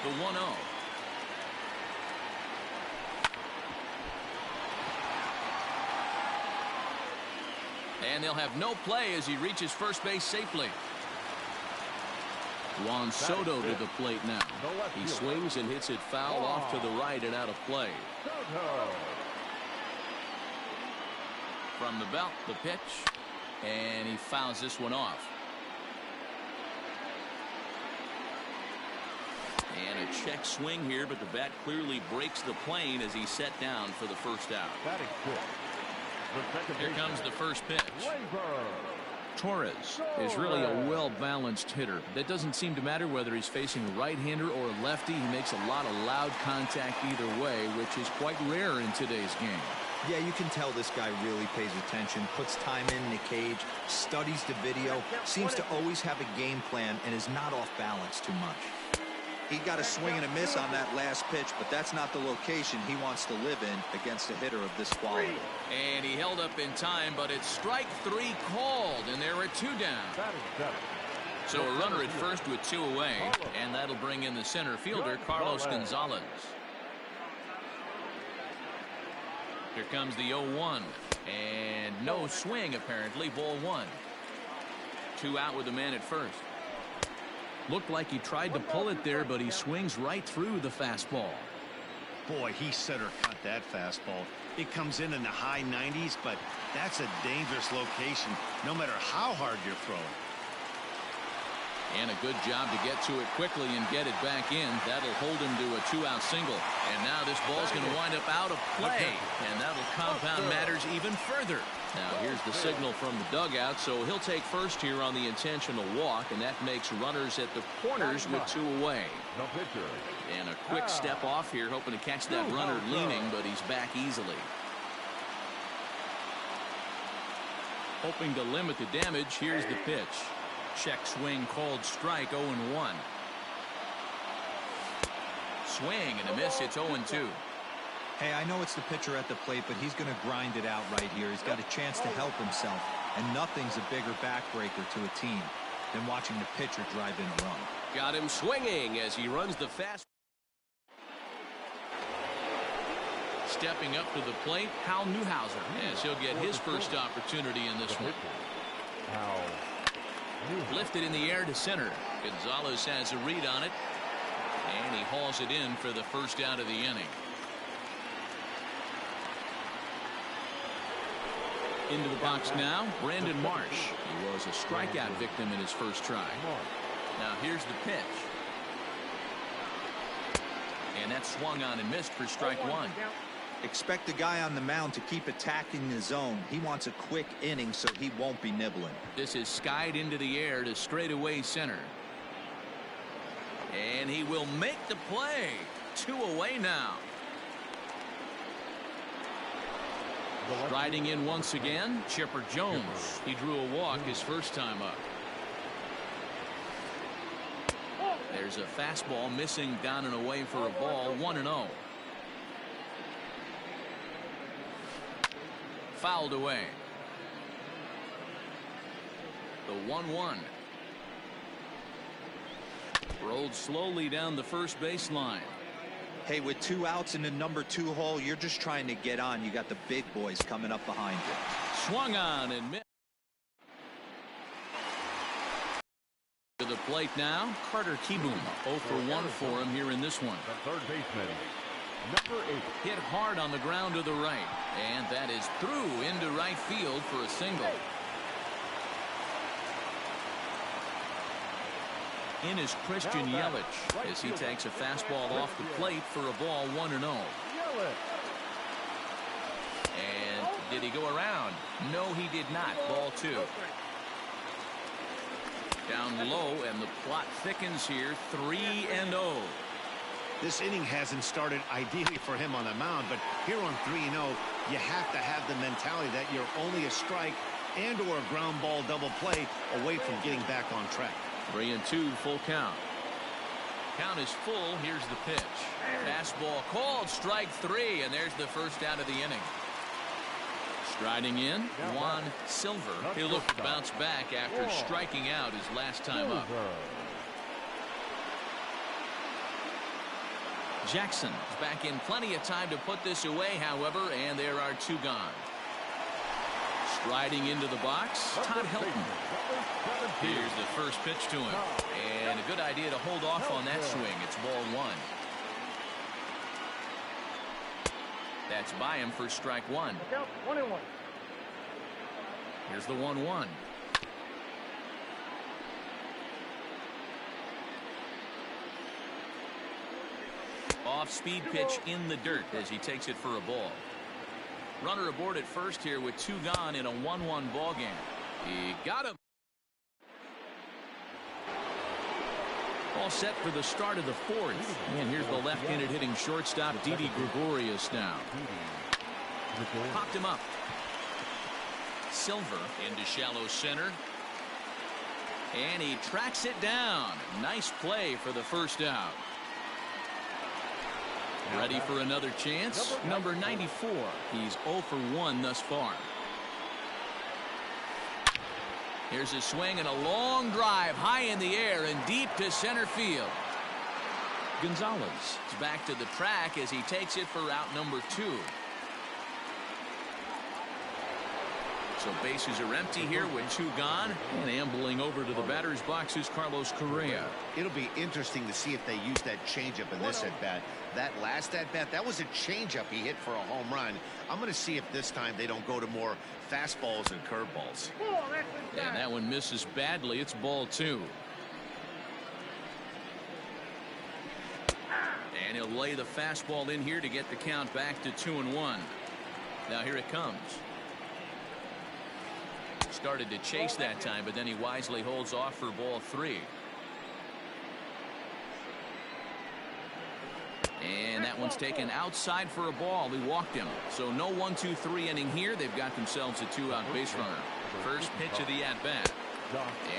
The 1-0. And they'll have no play as he reaches first base safely. Juan Soto to the plate now. He swings and hits it foul off to the right and out of play. From the belt, the pitch, and he fouls this one off. And a check swing here, but the bat clearly breaks the plane as he's set down for the first out. Here comes the first pitch. Torres is really a well-balanced hitter. That doesn't seem to matter whether he's facing a right-hander or a lefty. He makes a lot of loud contact either way, which is quite rare in today's game. Yeah, you can tell this guy really pays attention, puts time in the cage, studies the video, seems to always have a game plan, and is not off balance too much. He got a swing and a miss on that last pitch, but that's not the location he wants to live in against a hitter of this quality. And he held up in time, but it's strike 3 called, and there are 2 down. So a runner at first with 2 away, and that'll bring in the center fielder, Carlos Gonzalez. Here comes the 0-1, and no swing apparently, ball 1. 2 out with a man at first. Looked like he tried to pull it there, but he swings right through the fastball. Boy, he center cut that fastball. It comes in the high 90s, but that's a dangerous location no matter how hard you're throwing. And a good job to get to it quickly and get it back in. That'll hold him to a 2-out single. And now this ball's going to wind up out of play, and that'll compound matters even further. Now here's the signal from the dugout, so he'll take first here on the intentional walk, and that makes runners at the corners with 2 away. And a quick step off here, hoping to catch that runner leaning, but he's back easily. Hoping to limit the damage, here's the pitch. Check swing called strike, 0-1. Swing and a miss, it's 0-2. Hey, I know it's the pitcher at the plate, but he's going to grind it out right here. He's got a chance to help himself, and nothing's a bigger backbreaker to a team than watching the pitcher drive in a run. Got him swinging as he runs the fast. Stepping up to the plate, Hal Newhouser, as he'll get his first opportunity in this one. Lifted in the air to center. Gonzalez has a read on it, and he hauls it in for the first out of the inning. Into the box now, Brandon Marsh. He was a strikeout victim in his first try. Now here's the pitch. And that's swung on and missed for strike 1. Expect the guy on the mound to keep attacking the zone. He wants a quick inning so he won't be nibbling. This is skied into the air to straightaway center. And he will make the play. 2 away now. Riding in once again, Chipper Jones. He drew a walk his first time up. There's a fastball missing down and away for a ball, 1-0. Fouled away. The 1-1. Rolled slowly down the first baseline. Hey, with 2 outs in the number 2 hole, you're just trying to get on. You got the big boys coming up behind you. Swung on and missed. To the plate now, Carter Kieboom. 0 for 1 for him here in this one. The third baseman, number 8. Hit hard on the ground to the right, and that is through into right field for a single. In is Christian Yelich as he takes a fastball off the plate for a ball, 1-0. And did he go around? No, he did not. Ball 2. Down low, and the plot thickens here, 3-0. This inning hasn't started ideally for him on the mound, but here on 3-0, you have to have the mentality that you're only a strike and or a ground ball double play away from getting back on track. 3-2, full count. Count is full. Here's the pitch. Fastball called, strike 3, and there's the first out of the inning. Striding in, Juan Silver. He'll look to bounce back after striking out his last time up. Jackson is back in plenty of time to put this away, however, and there are 2 gone. Striding into the box, Todd Helton. Here's the first pitch to him. And a good idea to hold off on that swing. It's ball 1. That's by him for strike 1. 1-1. Here's the 1-1. Off-speed pitch in the dirt as he takes it for a ball. Runner aboard at first here with 2 gone in a 1-1 ball game. He got him. All set for the start of the 4th. And here's the left-handed hitting shortstop Didi Gregorius now. Popped him up. Silver into shallow center. And he tracks it down. Nice play for the first out. Ready for another chance. Number 94. He's 0 for 1 thus far. Here's a swing and a long drive high in the air and deep to center field. Gonzalez is back to the track as he takes it for out number 2. So bases are empty here with 2 gone, and ambling over to the batter's box is Carlos Correa. It'll be interesting to see if they use that changeup in this at-bat. That last at-bat, that was a changeup he hit for a home run. I'm going to see if this time they don't go to more fastballs and curveballs. And that one misses badly. It's ball 2. And he'll lay the fastball in here to get the count back to 2-1. Now here it comes. Started to chase that time, but then he wisely holds off for ball 3. And that one's taken outside for a ball. He walked him. So no 1-2-3 inning here. They've got themselves a 2-out base runner. First pitch of the at-bat.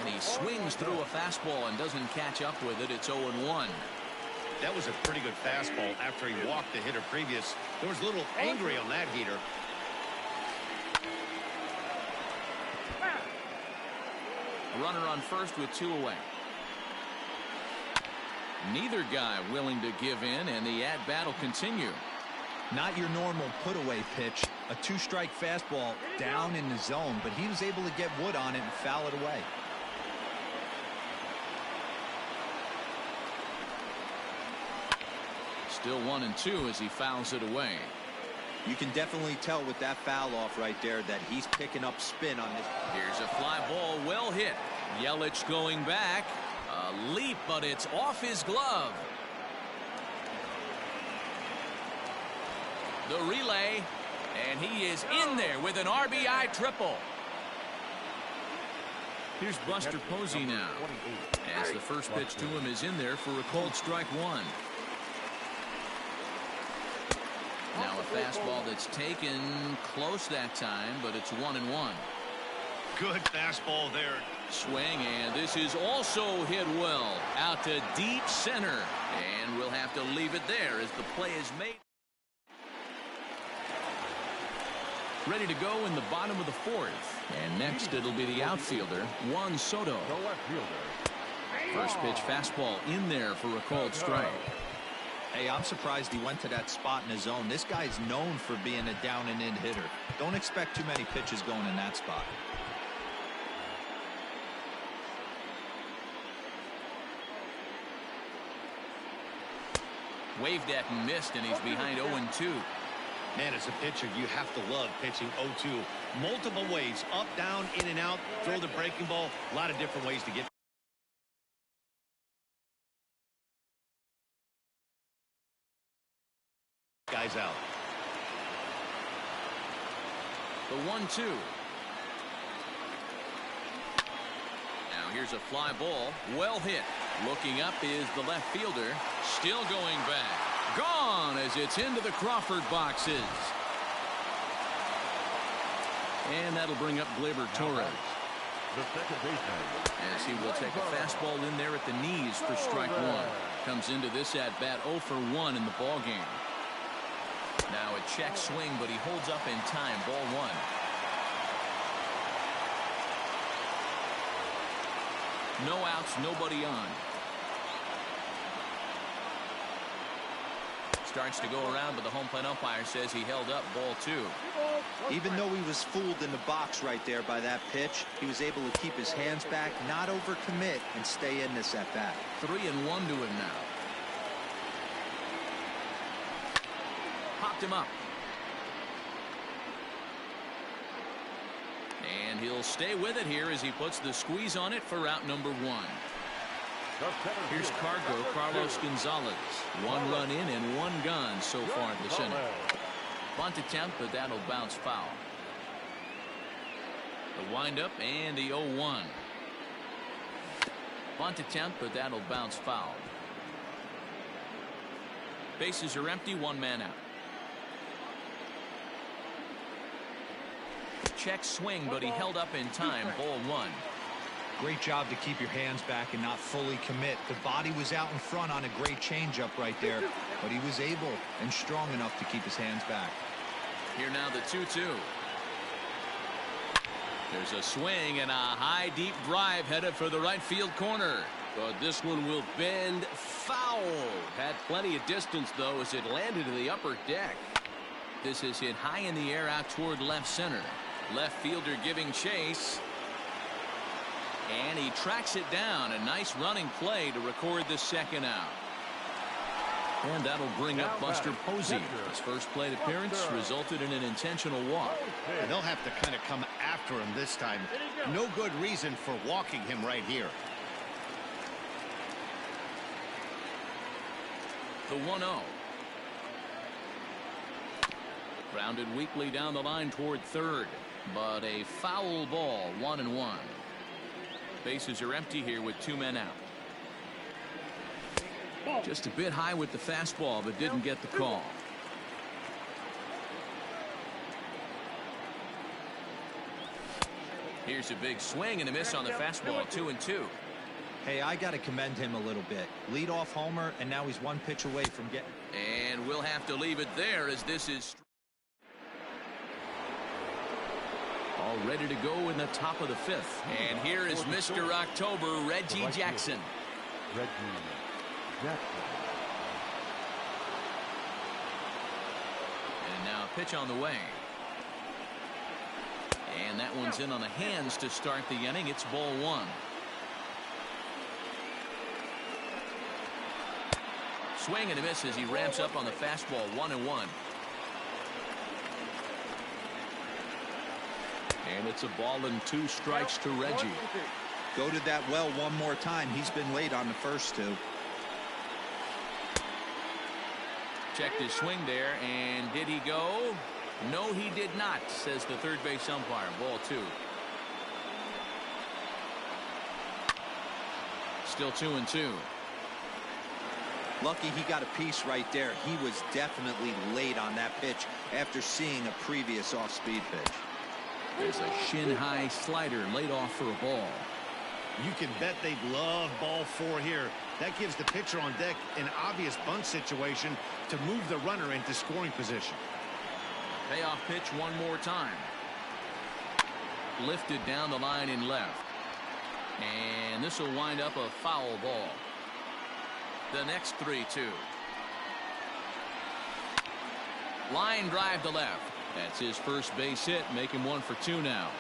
And he swings through a fastball and doesn't catch up with it. It's 0-1. That was a pretty good fastball after he walked the hitter previous. There was a little angry on that heater. Runner on first with 2 away. Neither guy willing to give in, and the at-bat will continue. Not your normal put-away pitch. A 2-strike fastball down in the zone, but he was able to get wood on it and foul it away. Still 1-2 as he fouls it away. You can definitely tell with that foul off right there that he's picking up spin on this. Here's a fly ball, well hit. Yelich going back. A leap, but it's off his glove. The relay, and he is in there with an RBI triple. Here's Buster Posey now, as the first pitch to him is in there for a called strike 1. Now a fastball that's taken close that time, but it's 1-1. Good fastball there. Swing, and this is also hit well out to deep center, and we'll have to leave it there as the play is made. Ready to go in the bottom of the 4th, and next it'll be the outfielder Juan Soto. First pitch fastball in there for a called strike. Hey, I'm surprised he went to that spot in his zone. This guy's known for being a down and in hitter. Don't expect too many pitches going in that spot. Waved at and missed, and he's behind 0-2. Man, as a pitcher, you have to love pitching 0-2. Multiple ways, up, down, in and out, throw the breaking ball. A lot of different ways to get. Guys out. The 1-2. Now here's a fly ball, well hit. Looking up is the left fielder, still going back. Gone as it's into the Crawford boxes. And that'll bring up Gleyber Torres. The second baseman. As he will take a fastball in there at the knees for strike 1. Comes into this at bat 0 for 1 in the ball game. Now a check swing, but he holds up in time. Ball 1. No outs, nobody on. Starts to go around, but the home plate umpire says he held up ball 2. Even though he was fooled in the box right there by that pitch, he was able to keep his hands back, not overcommit, and stay in this at bat. 3-1 to him now. Popped him up. And he'll stay with it here as he puts the squeeze on it for out number 1. Here's Carlos Gonzalez. 1 run in and 1 gone so far this inning. Bunt attempt, but that'll bounce foul. The windup and the 0-1. Bunt attempt, but that'll bounce foul. Bases are empty, 1 man out. Check swing, but he held up in time. Ball 1. Great job to keep your hands back and not fully commit. The body was out in front on a great changeup right there, but he was able and strong enough to keep his hands back. Here now the 2-2. There's a swing and a high deep drive headed for the right field corner. But this one will bend foul. Had plenty of distance though as it landed in the upper deck. This is hit high in the air out toward left center. Left fielder giving chase. And he tracks it down. A nice running play to record the second out. And that'll bring up Buster Posey. His first plate appearance resulted in an intentional walk. And they'll have to kind of come after him this time. No good reason for walking him right here. The 1-0. Grounded weakly down the line toward third. But a foul ball. 1-1. Bases are empty here with 2 men out. Just a bit high with the fastball, but didn't get the call. Here's a big swing and a miss on the fastball. 2-2. Hey, I got to commend him a little bit. Lead off homer, and now he's 1 pitch away from getting. And we'll have to leave it there as this is all ready to go in the top of the 5th. And here is Mr. October, Reggie Jackson. Reggie Jackson. And now a pitch on the way. And that one's in on the hands to start the inning. It's ball 1. Swing and a miss as he ramps up on the fastball. 1-1. And it's a ball and 2 strikes to Reggie. Go to that well one more time. He's been late on the first 2. Checked his swing there, and did he go? No, he did not, says the third base umpire. Ball 2. Still 2-2. Lucky he got a piece right there. He was definitely late on that pitch after seeing a previous off-speed pitch. There's a shin-high slider laid off for a ball. You can bet they'd love ball 4 here. That gives the pitcher on deck an obvious bunt situation to move the runner into scoring position. Payoff pitch one more time. Lifted down the line in left. And this will wind up a foul ball. The next 3-2. Line drive to left. That's his first base hit, making 1 for 2 now.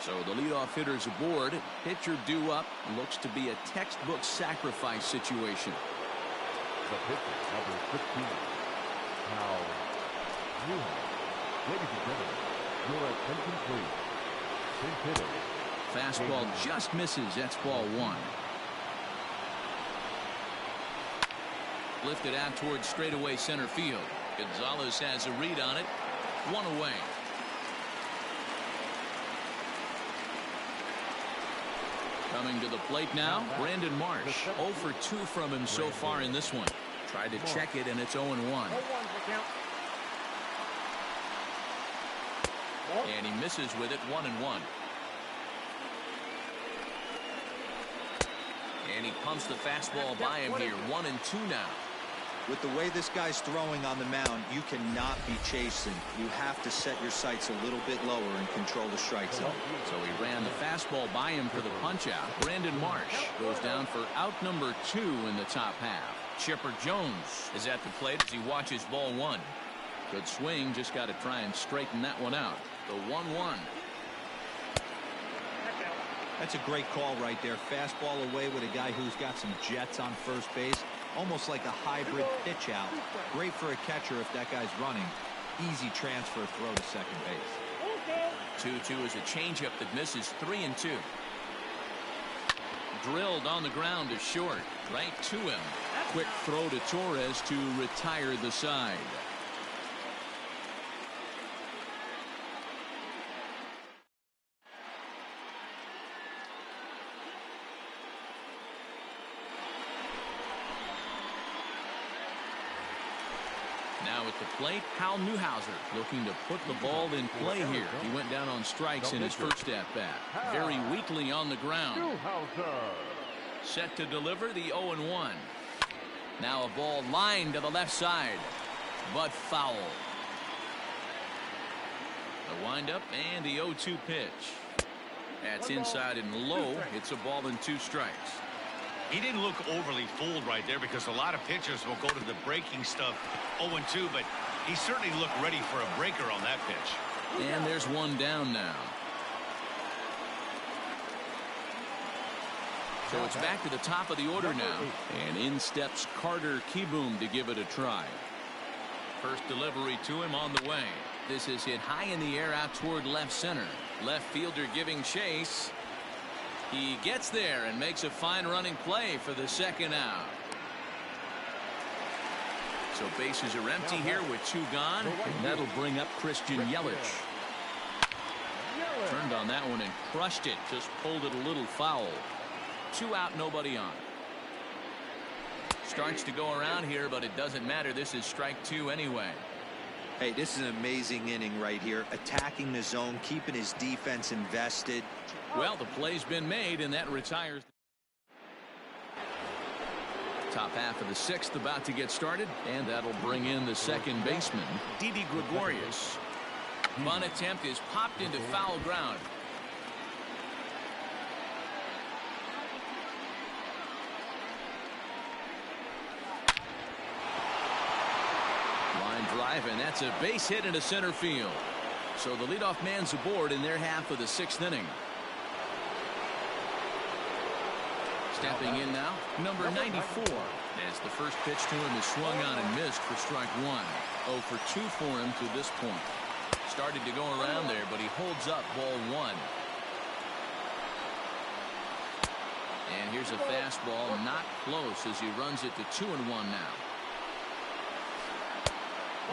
So the leadoff hitter's aboard. Pitcher due up. Looks to be a textbook sacrifice situation. The pitcher, number 15. Now, ladies and gentlemen, your attention please. Pinch hitter. Fastball just misses. That's ball 1. Lifted out towards straightaway center field. Gonzalez has a read on it. 1 away. Coming to the plate now, Brandon Marsh. 0 for 2 from him so far in this one. Tried to check it, and it's 0-1. And he misses with it. 1-1. And he pumps the fastball by him here. 1-2 now. With the way this guy's throwing on the mound, you cannot be chasing. You have to set your sights a little bit lower and control the strike zone. So he ran the fastball by him for the punch out. Brandon Marsh goes down for out number 2 in the top half. Chipper Jones is at the plate as he watches ball one. Good swing, just got to try and straighten that one out. The 1-1. That's a great call right there. Fastball away with a guy who's got some jets on first base. Almost like a hybrid pitch out. Great for a catcher if that guy's running. Easy transfer throw to second base. 2-2 is a changeup that misses 3-2. Drilled on the ground to short. Right to him. Quick throw to Torres to retire the side. Now at the plate, Hal Newhouser looking to put the ball in play here. He went down on strikes in his first at-bat. Very weakly on the ground. Set to deliver the 0-1. Now a ball lined to the left side, but foul. The windup and the 0-2 pitch. That's inside and low. It's a ball and 2 strikes. He didn't look overly fooled right there because a lot of pitchers will go to the breaking stuff 0-2, but he certainly looked ready for a breaker on that pitch. And there's one down now. So it's back to the top of the order now. And in steps Carter Kieboom to give it a try. First delivery to him on the way. This is hit high in the air out toward left center. Left fielder giving chase. He gets there and makes a fine running play for the second out. So bases are empty here with 2 gone. And that'll bring up Christian Yelich. Turned on that one and crushed it. Just pulled it a little foul. 2 out, nobody on. Starts to go around here, but it doesn't matter. This is strike 2 anyway. Hey, this is an amazing inning right here. Attacking the zone, keeping his defense invested. Well, the play's been made, and that retires. Top half of the 6th about to get started, and that'll bring in the second baseman, Didi Gregorius. Bunt attempt is popped into foul ground. Line drive, and that's a base hit into center field. So the leadoff man's aboard in their half of the 6th inning. Stepping in now, number 94. As the first pitch to him is swung on and missed for strike 1. 0 for 2 for him to this point. Started to go around there, but he holds up ball 1. And here's a fastball not close as he runs it to 2-1 now.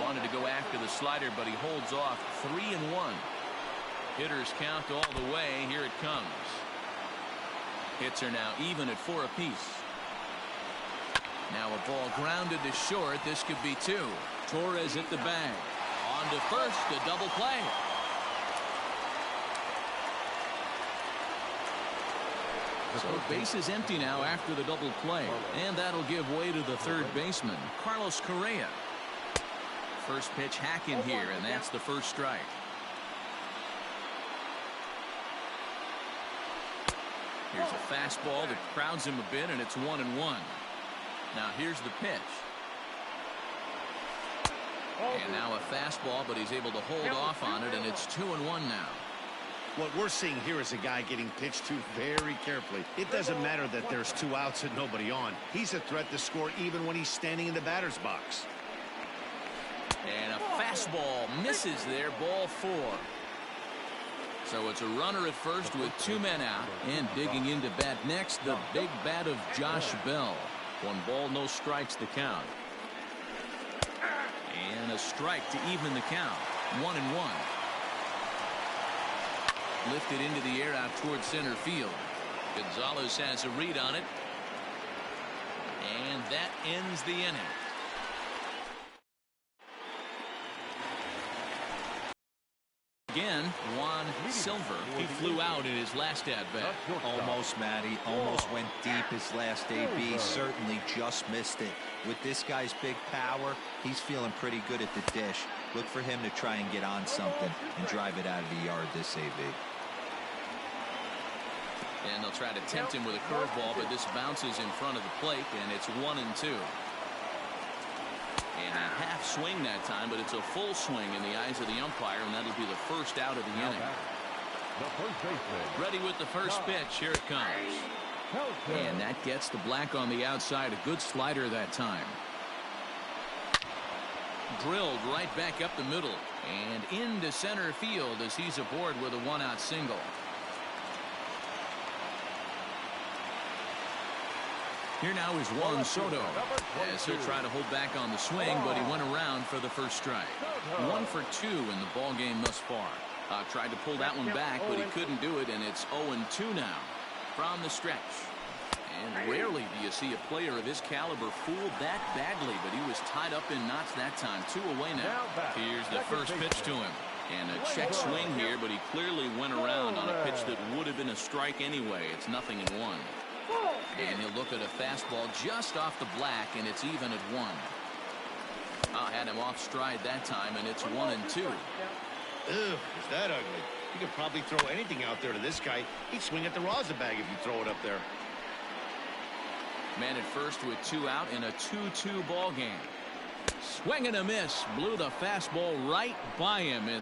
Wanted to go after the slider, but he holds off 3-1. Hitters count all the way. Here it comes. Hits are now even at 4 apiece. Now a ball grounded to short. This could be 2. Torres at the bag. On to first, a double play. So base is empty now after the double play. And that'll give way to the third baseman, Carlos Correa. First pitch hack in here, and that's the first strike. Here's a fastball that crowds him a bit, and it's 1-1. Now here's the pitch. And now a fastball, but he's able to hold off on it, and it's 2-1 now. What we're seeing here is a guy getting pitched to very carefully. It doesn't matter that there's 2 outs and nobody on. He's a threat to score even when he's standing in the batter's box. And a fastball misses there, ball 4. So it's a runner at first with 2 men out, and digging into bat next, the big bat of Josh Bell. 1 ball, no strikes to count. And a strike to even the count. 1-1. Lifted into the air out toward center field. Gonzalez has a read on it. And that ends the inning. Again, Juan Silver. He flew out in his last at-bat. Almost, Matty. Almost went deep his last AB. Certainly just missed it. With this guy's big power, he's feeling pretty good at the dish. Look for him to try and get on something and drive it out of the yard this AB. And they'll try to tempt him with a curveball, but this bounces in front of the plate, and it's 1-2. half swing that time, but it's a full swing in the eyes of the umpire, and that'll be the first out of the inning. The first baseman. Ready with the first pitch. Here it comes. And that gets the black on the outside. A good slider that time. Drilled right back up the middle and into center field as he's aboard with a one-out single. Here now is Juan Soto as he'll try to hold back on the swing, but he went around for the first strike. 1 for 2 in the ball game thus far. Tried to pull that one back, but he couldn't do it, and it's 0-2 now from the stretch. And rarely do you see a player of his caliber fooled that badly, but he was tied up in knots that time. 2 away now. Here's the first pitch to him. And a check swing here, but he clearly went around on a pitch that would have been a strike anyway. It's 0-1. And he'll look at a fastball just off the black, and it's even at 1. Had him off stride that time, and it's 1-2. Ugh, is that ugly? You could probably throw anything out there to this guy. He'd swing at the rosin bag if you throw it up there. Man at first with 2 out in a 2-2 ball game. Swing and a miss. Blew the fastball right by him.